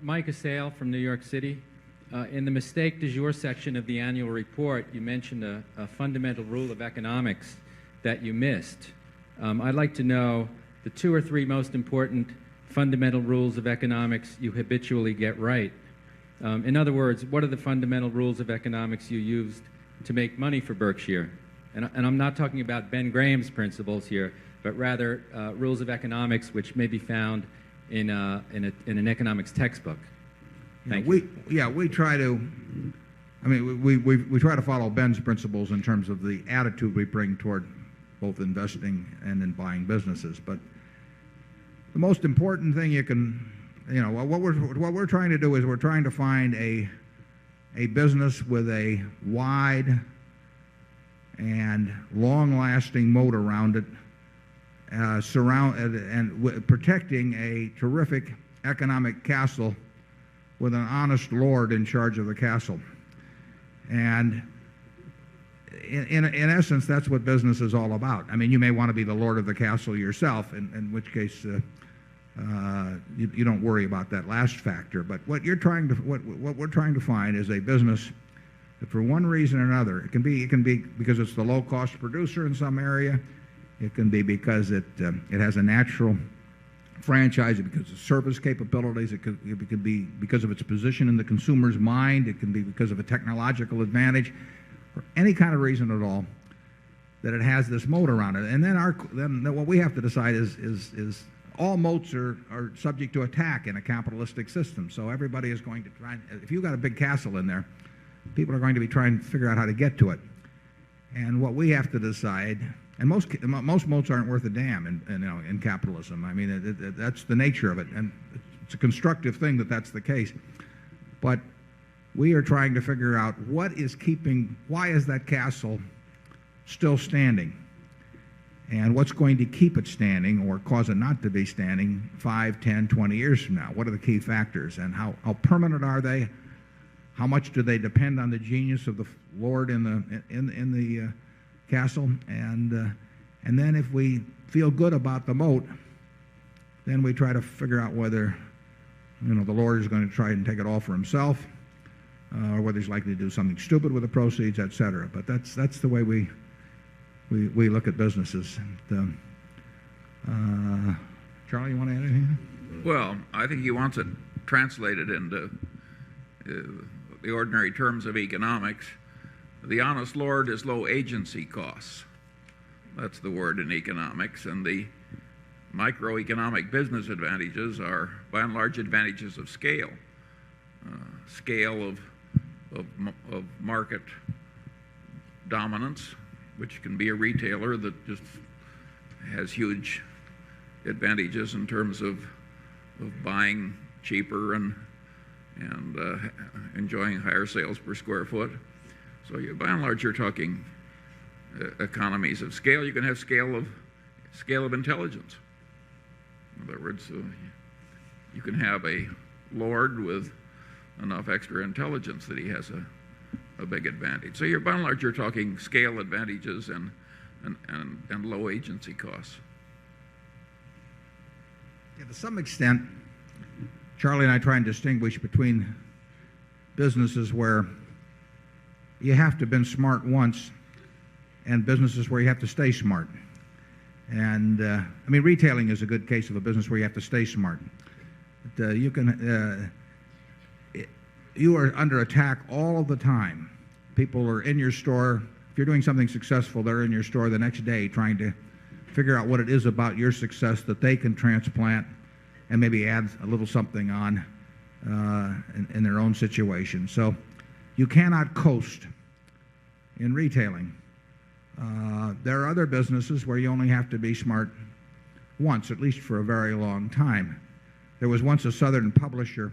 Mike Assail from New York City. In the mistake du jour section of the annual report, you mentioned a fundamental rule of economics that you missed. I'd like to know the 2 or 3 most important fundamental rules of economics you habitually get right. In other words, what are the fundamental rules of economics you used to make money for Berkshire? And I'm not talking about Ben Graham's principles here, but rather rules of economics which may be found in an economics textbook. Thank you. We try to, I mean, we try to follow Ben's principles in terms of the attitude we bring toward both investing and in buying businesses. But the most important thing you can, what we're trying to do is we're trying to find a business with a wide and long-lasting moat around it, protecting a terrific economic castle with an honest lord in charge of the castle. And in essence, that's what business is all about. I mean, you may want to be the lord of the castle yourself, in which case you don't worry about that last factor. But what we're trying to find is a business that, for one reason or another, it can be because it's the low-cost producer in some area. It can be because it has a natural franchise, because of service capabilities. It could be because of its position in the consumer's mind. It can be because of a technological advantage, or any kind of reason at all that it has this moat around it. And then what we have to decide is all moats are subject to attack in a capitalistic system. So everybody is going to try. If you've got a big castle in there, people are going to be trying to figure out how to get to it. And what we have to decide. And most moats aren't worth a damn in capitalism. I mean, that's the nature of it, and it's a constructive thing that that's the case. But we are trying to figure out why is that castle still standing, and what's going to keep it standing or cause it not to be standing 5, 10, 20 years from now. What are the key factors, and how permanent are they? How much do they depend on the genius of the lord in the castle? And then if we feel good about the moat, then we try to figure out whether the lord is going to try and take it all for himself, or whether he's likely to do something stupid with the proceeds, etc. But that's the way we look at businesses. Charlie, you want to add anything? Well, I think he wants it translated into the ordinary terms of economics. The honest lord is low agency costs. That's the word in economics. And the microeconomic business advantages are, by and large, advantages of scale. Scale of market dominance, which can be a retailer that just has huge advantages in terms of buying cheaper and enjoying higher sales per square foot. So by and large, you're talking economies of scale. You can have scale of intelligence. In other words, you can have a lord with enough extra intelligence that he has a big advantage. So by and large, you're talking scale advantages and low agency costs. Yeah, to some extent, Charlie and I try and distinguish between businesses where you have to have been smart once and businesses where you have to stay smart. And I mean, retailing is a good case of a business where you have to stay smart. But, you are under attack all of the time. People are in your store. If you're doing something successful, they're in your store the next day trying to figure out what it is about your success that they can transplant and maybe add a little something on in their own situation. So you cannot coast in retailing. There are other businesses where you only have to be smart once, at least for a very long time. There was once a Southern publisher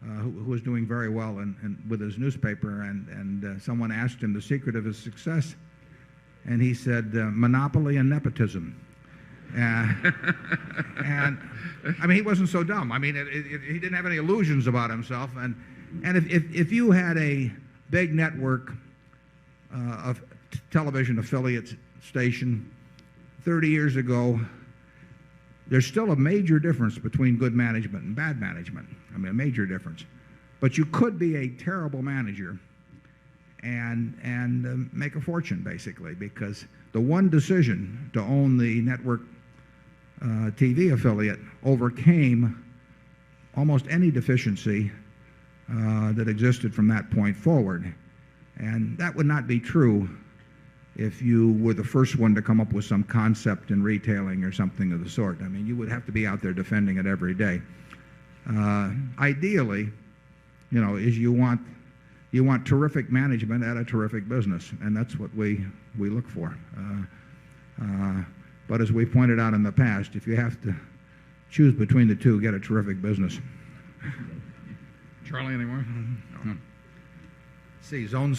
who was doing very well with his newspaper, and someone asked him the secret of his success, and he said, monopoly and nepotism. And I mean, he wasn't so dumb. I mean, he didn't have any illusions about himself. And if you had a big network of television affiliate station 30 years ago, there's still a major difference between good management and bad management. I mean, a major difference. But you could be a terrible manager and make a fortune, basically, because the one decision to own the network TV affiliate overcame almost any deficiency that existed from that point forward. And that would not be true if you were the first one to come up with some concept in retailing or something of the sort. I mean, you would have to be out there defending it every day. Ideally, is you want terrific management at a terrific business, and that's what we look for. But as we pointed out in the past, if you have to choose between the two, get a terrific business. Charlie, any more? See, zone